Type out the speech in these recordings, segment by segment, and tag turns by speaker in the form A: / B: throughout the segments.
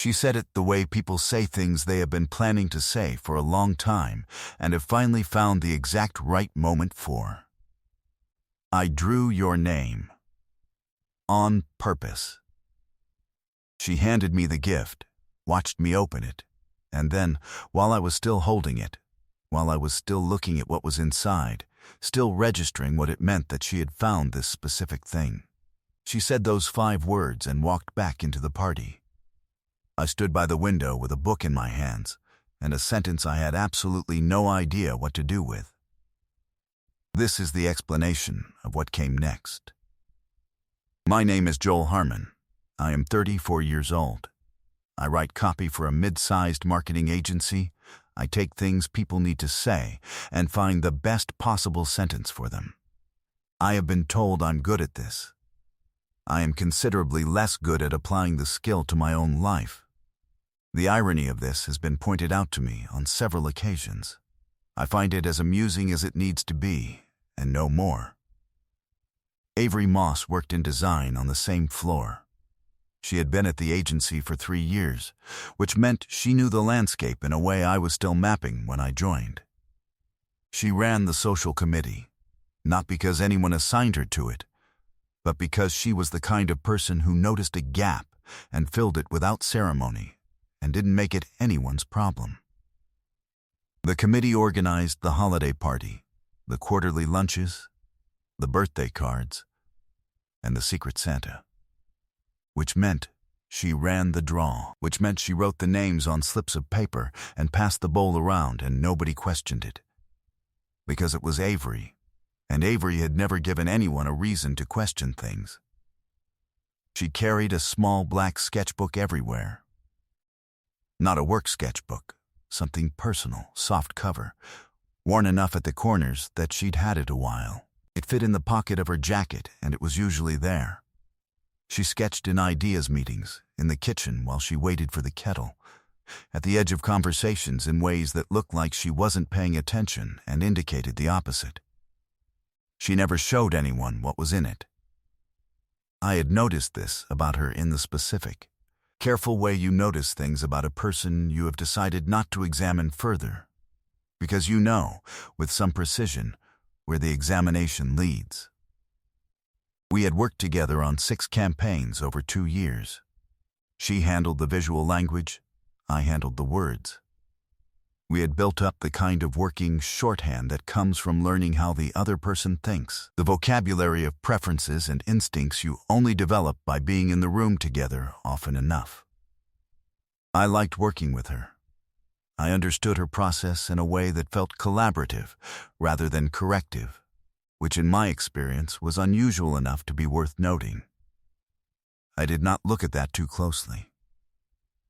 A: She said it the way people say things they have been planning to say for a long time and have finally found the exact right moment for. I drew your name. On purpose. She handed me the gift, watched me open it, and then, while I was still holding it, while I was still looking at what was inside, still registering what it meant that she had found this specific thing, she said those 5 words and walked back into the party. I stood by the window with a book in my hands and a sentence I had absolutely no idea what to do with. This is the explanation of what came next. My name is Joel Harmon. I am 34 years old. I write copy for a mid-sized marketing agency. I take things people need to say and find the best possible sentence for them. I have been told I'm good at this. I am considerably less good at applying the skill to my own life. The irony of this has been pointed out to me on several occasions. I find it as amusing as it needs to be, and no more. Avery Moss worked in design on the same floor. She had been at the agency for 3 years, which meant she knew the landscape in a way I was still mapping when I joined. She ran the social committee, not because anyone assigned her to it, but because she was the kind of person who noticed a gap and filled it without ceremony and didn't make it anyone's problem. The committee organized the holiday party, the quarterly lunches, the birthday cards, and the Secret Santa. Which meant she ran the draw, which meant she wrote the names on slips of paper and passed the bowl around and nobody questioned it. Because it was Avery, and Avery had never given anyone a reason to question things. She carried a small black sketchbook everywhere. Not a work sketchbook, something personal, soft cover, worn enough at the corners that she'd had it a while. It fit in the pocket of her jacket and it was usually there. She sketched in ideas meetings, in the kitchen while she waited for the kettle, at the edge of conversations in ways that looked like she wasn't paying attention and indicated the opposite. She never showed anyone what was in it. I had noticed this about her in the specific. Careful way you notice things about a person you have decided not to examine further, because you know, with some precision, where the examination leads. We had worked together on 6 campaigns over 2 years. She handled the visual language, I handled the words. We had built up the kind of working shorthand that comes from learning how the other person thinks, the vocabulary of preferences and instincts you only develop by being in the room together often enough. I liked working with her. I understood her process in a way that felt collaborative rather than corrective, which in my experience was unusual enough to be worth noting. I did not look at that too closely.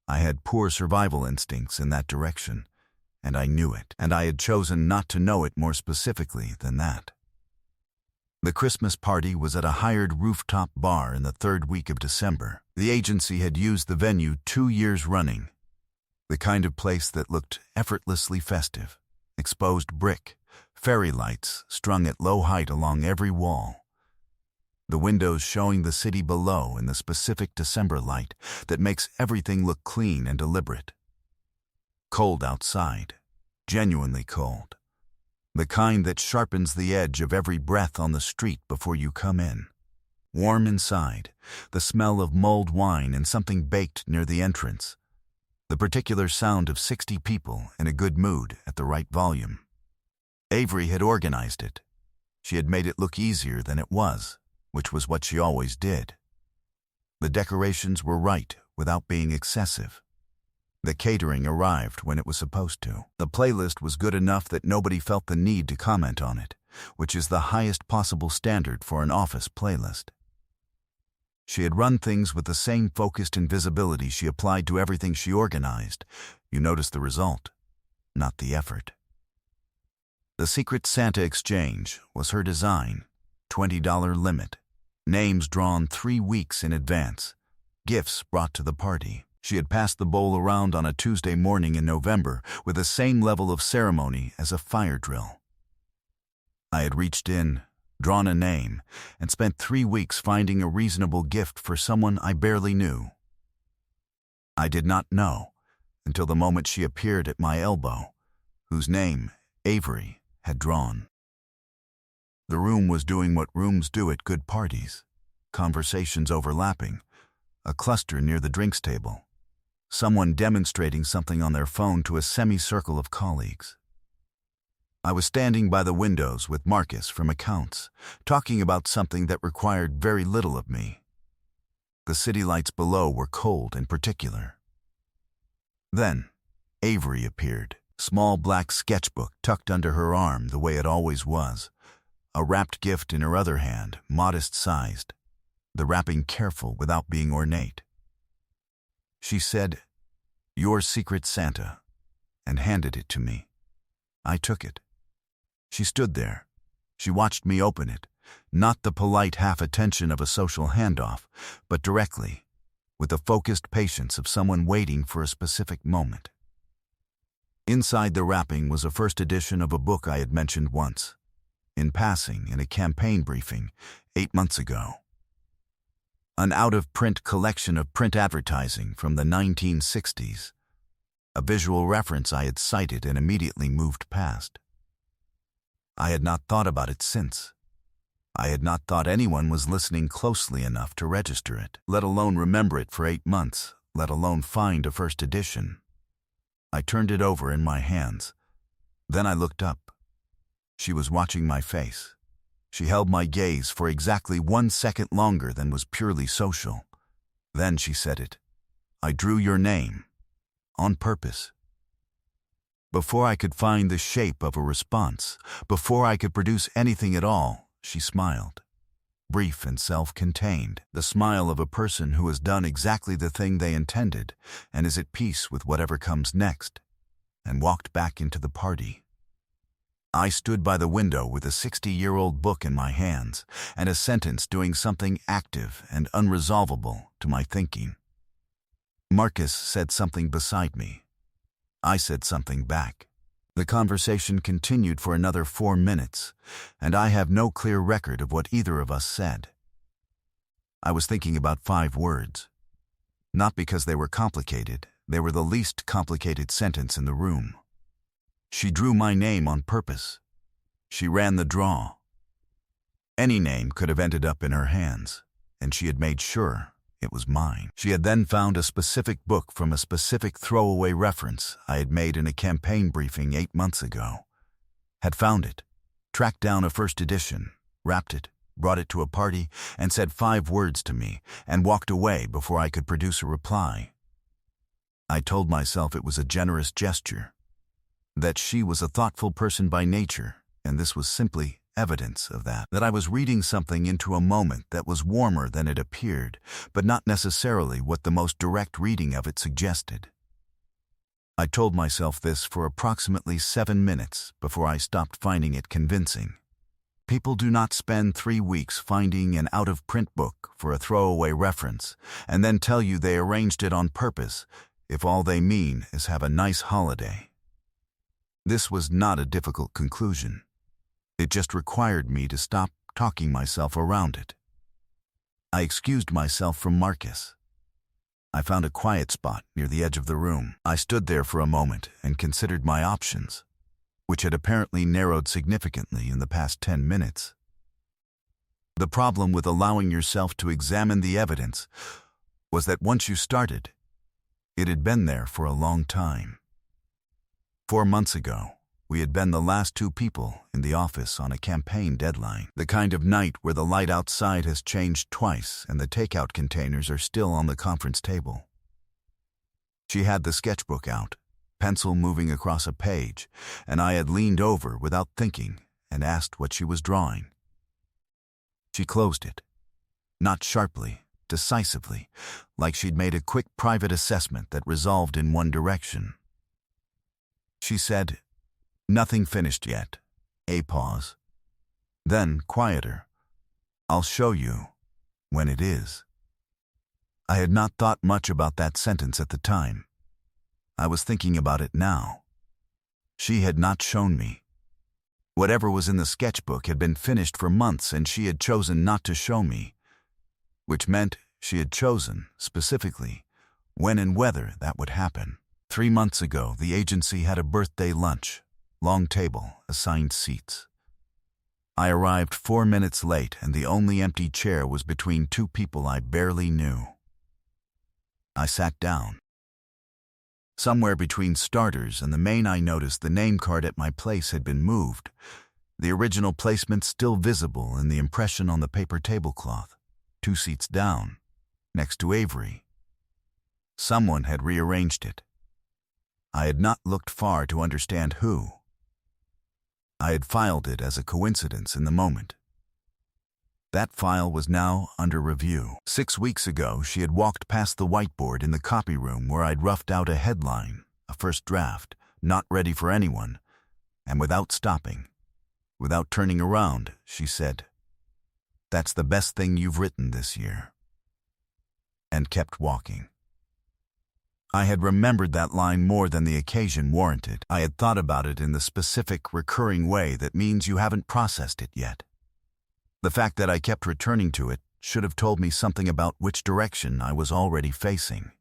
A: I had poor survival instincts in that direction, and I knew it, and I had chosen not to know it more specifically than that. The Christmas party was at a hired rooftop bar in the 3rd week of December. The agency had used the venue 2 years running, the kind of place that looked effortlessly festive, exposed brick, fairy lights strung at low height along every wall, the windows showing the city below in the specific December light that makes everything look clean and deliberate. Cold outside, genuinely cold, the kind that sharpens the edge of every breath on the street before you come in. Warm inside, the smell of mulled wine and something baked near the entrance, the particular sound of 60 people in a good mood at the right volume. Avery had organized it. She had made it look easier than it was, which was what she always did. The decorations were right without being excessive. The catering arrived when it was supposed to. The playlist was good enough that nobody felt the need to comment on it, which is the highest possible standard for an office playlist. She had run things with the same focused invisibility she applied to everything she organized. You noticed the result, not the effort. The Secret Santa exchange was her design, $20 limit, names drawn 3 weeks in advance, gifts brought to the party. She had passed the bowl around on a Tuesday morning in November with the same level of ceremony as a fire drill. I had reached in, drawn a name, and spent 3 weeks finding a reasonable gift for someone I barely knew. I did not know until the moment she appeared at my elbow, whose name, Avery, had drawn. The room was doing what rooms do at good parties, conversations overlapping, a cluster near the drinks table, someone demonstrating something on their phone to a semicircle of colleagues. I was standing by the windows with Marcus from accounts, talking about something that required very little of me. The city lights below were cold and particular. Then, Avery appeared, small black sketchbook tucked under her arm the way it always was, a wrapped gift in her other hand, modest-sized, the wrapping careful without being ornate. She said, "Your Secret Santa," and handed it to me. I took it. She stood there. She watched me open it, not the polite half-attention of a social handoff, but directly, with the focused patience of someone waiting for a specific moment. Inside the wrapping was a first edition of a book I had mentioned once, in passing in a campaign briefing 8 months ago. An out-of-print collection of print advertising from the 1960s, a visual reference I had cited and immediately moved past. I had not thought about it since. I had not thought anyone was listening closely enough to register it, let alone remember it for 8 months, let alone find a first edition. I turned it over in my hands. Then I looked up. She was watching my face. She held my gaze for exactly 1 second longer than was purely social. Then she said it. "I drew your name. On purpose." Before I could find the shape of a response, before I could produce anything at all, she smiled. Brief and self-contained, the smile of a person who has done exactly the thing they intended and is at peace with whatever comes next, and walked back into the party. I stood by the window with a 60-year-old book in my hands and a sentence doing something active and unresolvable to my thinking. Marcus said something beside me. I said something back. The conversation continued for another 4 minutes, and I have no clear record of what either of us said. I was thinking about 5 words. Not because they were complicated, they were the least complicated sentence in the room. She drew my name on purpose. She ran the draw. Any name could have ended up in her hands, and she had made sure it was mine. She had then found a specific book from a specific throwaway reference I had made in a campaign briefing 8 months ago. Had found it, tracked down a first edition, wrapped it, brought it to a party, and said 5 words to me, and walked away before I could produce a reply. I told myself it was a generous gesture, that she was a thoughtful person by nature, and this was simply evidence of that I was reading something into a moment that was warmer than it appeared, but not necessarily what the most direct reading of it suggested. I told myself this for approximately 7 minutes before I stopped finding it convincing. People do not spend 3 weeks finding an out-of-print book for a throwaway reference and then tell you they arranged it on purpose if all they mean is have a nice holiday. This was not a difficult conclusion. It just required me to stop talking myself around it. I excused myself from Marcus. I found a quiet spot near the edge of the room. I stood there for a moment and considered my options, which had apparently narrowed significantly in the past 10 minutes. The problem with allowing yourself to examine the evidence was that once you started, it had been there for a long time. 4 months ago, we had been the last 2 people in the office on a campaign deadline, the kind of night where the light outside has changed twice and the takeout containers are still on the conference table. She had the sketchbook out, pencil moving across a page, and I had leaned over without thinking and asked what she was drawing. She closed it, not sharply, decisively, like she'd made a quick private assessment that resolved in one direction. She said, "Nothing finished yet." A pause. Then, quieter, "I'll show you when it is." I had not thought much about that sentence at the time. I was thinking about it now. She had not shown me. Whatever was in the sketchbook had been finished for months and she had chosen not to show me, which meant she had chosen, specifically, when and whether that would happen. 3 months ago, the agency had a birthday lunch, long table, assigned seats. I arrived 4 minutes late, and the only empty chair was between two people I barely knew. I sat down. Somewhere between starters and the main, I noticed the name card at my place had been moved, the original placement still visible in the impression on the paper tablecloth, 2 seats down, next to Avery. Someone had rearranged it. I had not looked far to understand who. I had filed it as a coincidence in the moment. That file was now under review. 6 weeks ago, she had walked past the whiteboard in the copy room where I'd roughed out a headline, a first draft, not ready for anyone, and without stopping, without turning around, she said, "That's the best thing you've written this year," and kept walking. I had remembered that line more than the occasion warranted. I had thought about it in the specific, recurring way that means you haven't processed it yet. The fact that I kept returning to it should have told me something about which direction I was already facing.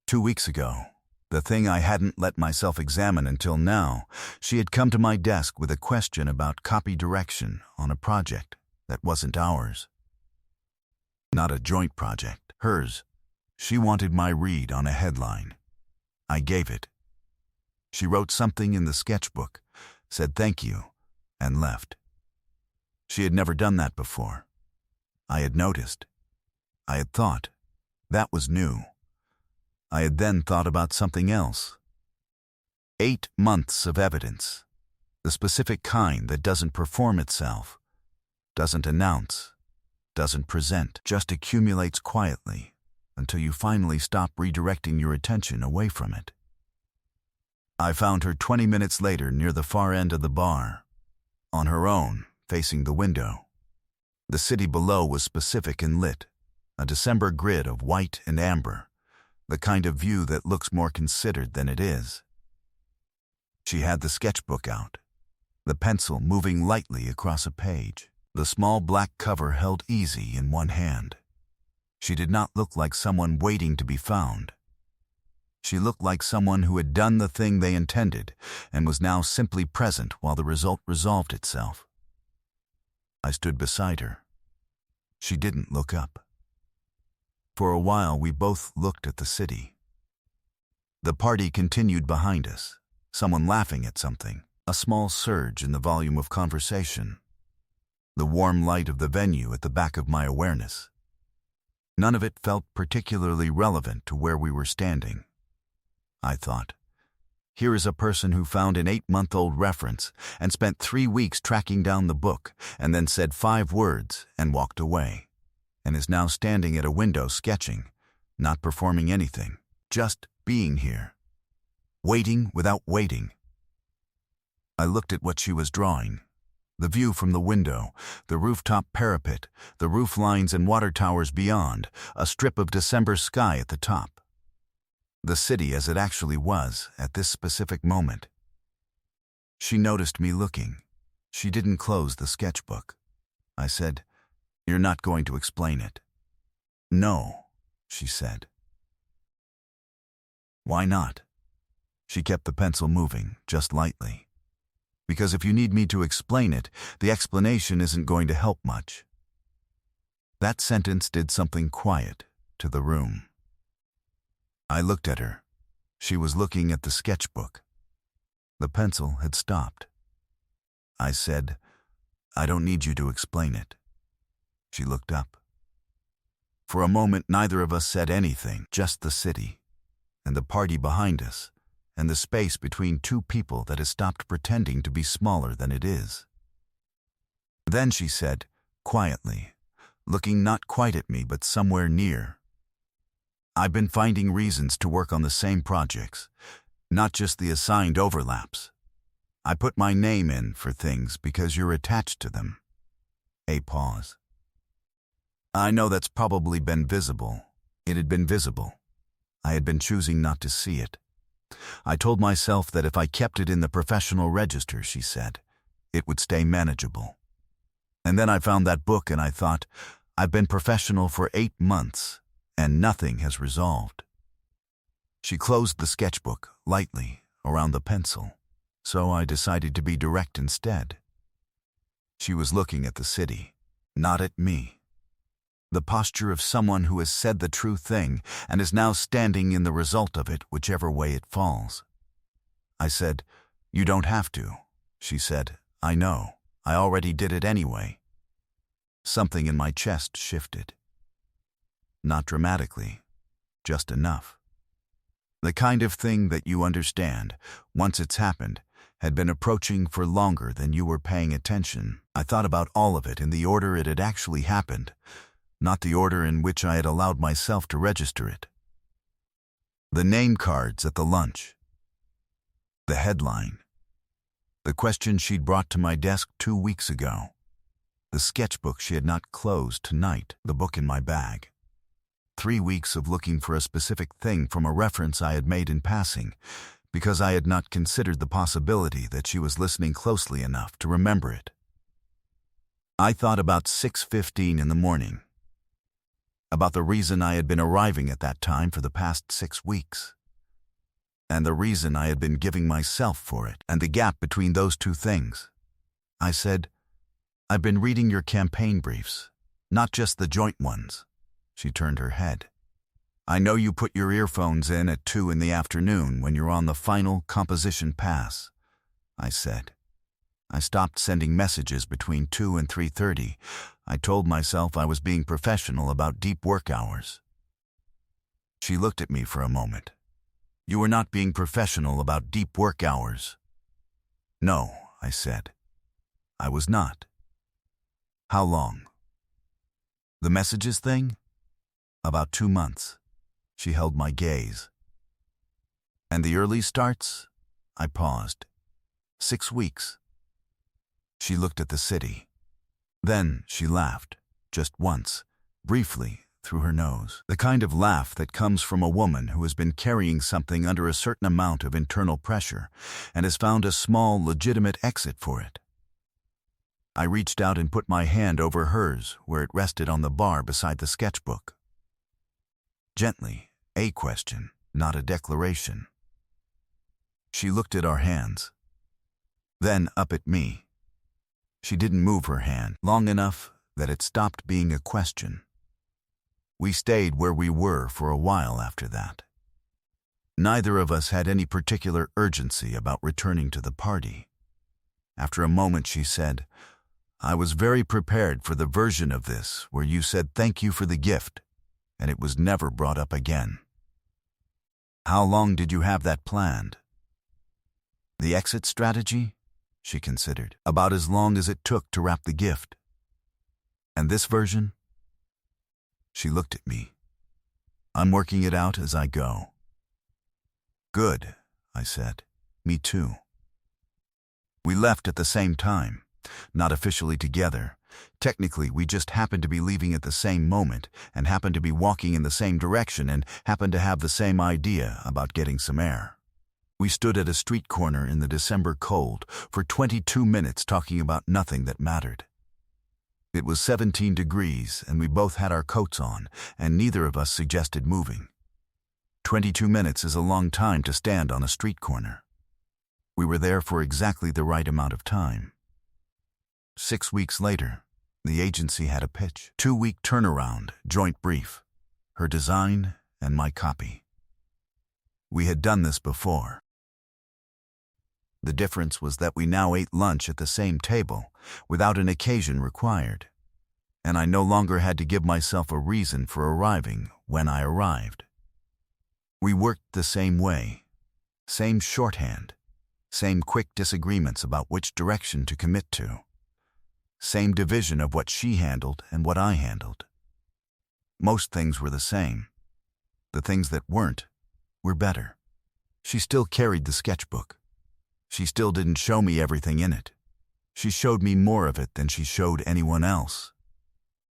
A: 2 weeks ago, the thing I hadn't let myself examine until now, she had come to my desk with a question about copy direction on a project that wasn't ours. Not a joint project, hers. She wanted my read on a headline. I gave it. She wrote something in the sketchbook, said thank you, and left. She had never done that before. I had noticed. I had thought. That was new. I had then thought about something else. 8 months of evidence. The specific kind that doesn't perform itself, doesn't announce, doesn't present, just accumulates quietly until you finally stop redirecting your attention away from it. I found her 20 minutes later near the far end of the bar, on her own, facing the window. The city below was specific and lit, a December grid of white and amber, the kind of view that looks more considered than it is. She had the sketchbook out, the pencil moving lightly across a page, the small black cover held easy in one hand. She did not look like someone waiting to be found. She looked like someone who had done the thing they intended and was now simply present while the result resolved itself. I stood beside her. She didn't look up. For a while, we both looked at the city. The party continued behind us, someone laughing at something, a small surge in the volume of conversation, the warm light of the venue at the back of my awareness. None of it felt particularly relevant to where we were standing. I thought, here is a person who found an 8-month-old reference and spent 3 weeks tracking down the book and then said 5 words and walked away, and is now standing at a window sketching, not performing anything, just being here, waiting without waiting. I looked at what she was drawing, the view from the window, the rooftop parapet, the roof lines and water towers beyond, a strip of December sky at the top. The city as it actually was at this specific moment. She noticed me looking. She didn't close the sketchbook. I said, "You're not going to explain it." "No," she said. "Why not?" She kept the pencil moving, just lightly. "Because if you need me to explain it, the explanation isn't going to help much." That sentence did something quiet to the room. I looked at her. She was looking at the sketchbook. The pencil had stopped. I said, "I don't need you to explain it." She looked up. For a moment, neither of us said anything, just the city, and the party behind us, and the space between two people that has stopped pretending to be smaller than it is. Then she said, quietly, looking not quite at me but somewhere near, "I've been finding reasons to work on the same projects, not just the assigned overlaps. I put my name in for things because you're attached to them." A pause. I know that's probably been visible. It had been visible. I had been choosing not to see it. I told myself that if I kept it in the professional register, she said, it would stay manageable. And then I found that book and I thought, I've been professional for 8 months. and nothing has resolved. She closed the sketchbook lightly around the pencil, so I decided to be direct instead. She was looking at the city, not at me. The posture of someone who has said the true thing and is now standing in the result of it, whichever way it falls. I said, "You don't have to." She said, "I know. I already did it anyway." Something in my chest shifted. Not dramatically, just enough. The kind of thing that you understand, once it's happened, had been approaching for longer than you were paying attention. I thought about all of it in the order it had actually happened, not the order in which I had allowed myself to register it. The name cards at the lunch. The headline. The question she'd brought to my desk 2 weeks ago. The sketchbook she had not closed tonight, the book in my bag. 3 weeks of looking for a specific thing from a reference I had made in passing, because I had not considered the possibility that she was listening closely enough to remember it. I thought about 6:15 in the morning, about the reason I had been arriving at that time for the past 6 weeks, and the reason I had been giving myself for it, and the gap between those two things. I said, "I've been reading your campaign briefs, not just the joint ones." She turned her head. "I know you put your earphones in at 2 in the afternoon when you're on the final composition pass," I said. I stopped sending messages between 2 and 3:30. I told myself I was being professional about deep work hours. She looked at me for a moment. "You were not being professional about deep work hours." "No," I said. "I was not." "How long?" "The messages thing?" "About 2 months." She held my gaze. "And the early starts?" I paused. 6 weeks." She looked at the city. Then she laughed, just once, briefly, through her nose. The kind of laugh that comes from a woman who has been carrying something under a certain amount of internal pressure and has found a small, legitimate exit for it. I reached out and put my hand over hers where it rested on the bar beside the sketchbook. Gently, a question, not a declaration. She looked at our hands, then up at me. She didn't move her hand long enough that it stopped being a question. We stayed where we were for a while after that. Neither of us had any particular urgency about returning to the party. After a moment she said, "I was very prepared for the version of this where you said thank you for the gift, and it was never brought up again." "How long did you have that planned?" "The exit strategy?" She considered. "About as long as it took to wrap the gift." "And this version?" She looked at me. "I'm working it out as I go." "Good," I said. "Me too." We left at the same time, not officially together. Technically, we just happened to be leaving at the same moment and happened to be walking in the same direction and happened to have the same idea about getting some air. We stood at a street corner in the December cold for 22 minutes talking about nothing that mattered. It was 17 degrees and we both had our coats on, and neither of us suggested moving. 22 minutes is a long time to stand on a street corner. We were there for exactly the right amount of time. 6 weeks later, the agency had a pitch. 2-week turnaround, joint brief, her design and my copy. We had done this before. The difference was that we now ate lunch at the same table, without an occasion required, and I no longer had to give myself a reason for arriving when I arrived. We worked the same way, same shorthand, same quick disagreements about which direction to commit to, same division of what she handled and what I handled. Most things were the same. The things that weren't were better. She still carried the sketchbook. She still didn't show me everything in it. She showed me more of it than she showed anyone else.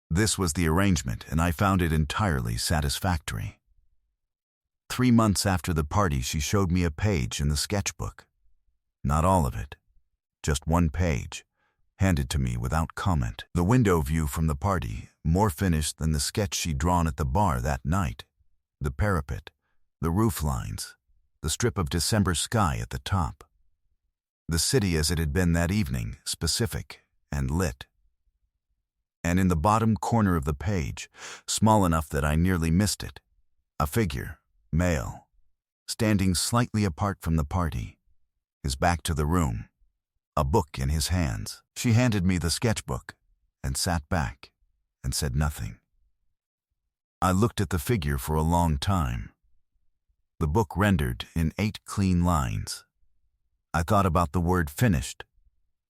A: This was the arrangement, and I found it entirely satisfactory. 3 months after the party, she showed me a page in the sketchbook. Not all of it, just one page, handed to me without comment. The window view from the party, more finished than the sketch she'd drawn at the bar that night. The parapet, the roof lines, the strip of December sky at the top. The city as it had been that evening, specific and lit. And in the bottom corner of the page, small enough that I nearly missed it, a figure, male, standing slightly apart from the party, his back to the room, a book in his hands. She handed me the sketchbook and sat back and said nothing. I looked at the figure for a long time. The book rendered in 8 clean lines. I thought about the word finished,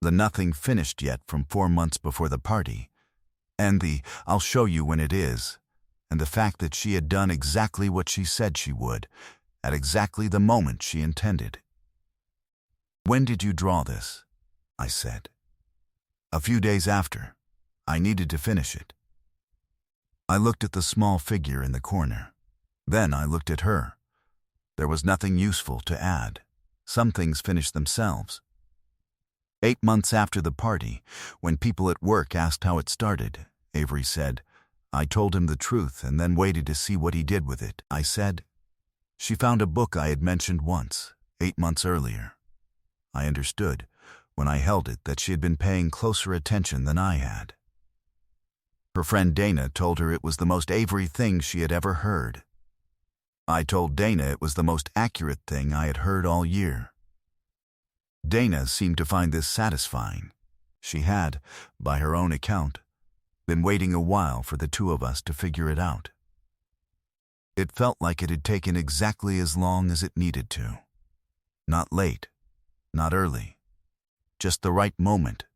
A: the nothing finished yet from 4 months before the party, and the I'll show you when it is, and the fact that she had done exactly what she said she would, at exactly the moment she intended. "When did you draw this?" I said. "A few days after. I needed to finish it." I looked at the small figure in the corner. Then I looked at her. There was nothing useful to add. Some things finished themselves. 8 months after the party, when people at work asked how it started, Avery said, "I told him the truth and then waited to see what he did with it." I said, "She found a book I had mentioned once, 8 months earlier." I understood, when I held it, that she had been paying closer attention than I had. Her friend Dana told her it was the most Avery thing she had ever heard. I told Dana it was the most accurate thing I had heard all year. Dana seemed to find this satisfying. She had, by her own account, been waiting a while for the two of us to figure it out. It felt like it had taken exactly as long as it needed to. Not late, not early, just the right moment,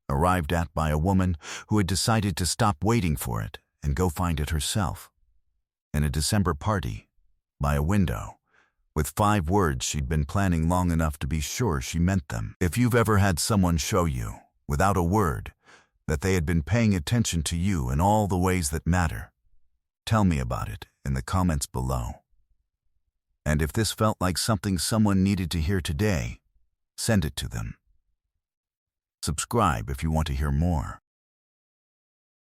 A: arrived at by a woman who had decided to stop waiting for it and go find it herself. In a December party, by a window, with 5 words she'd been planning long enough to be sure she meant them. If you've ever had someone show you, without a word, that they had been paying attention to you in all the ways that matter, tell me about it in the comments below. And if this felt like something someone needed to hear today, send it to them. Subscribe if you want to hear more.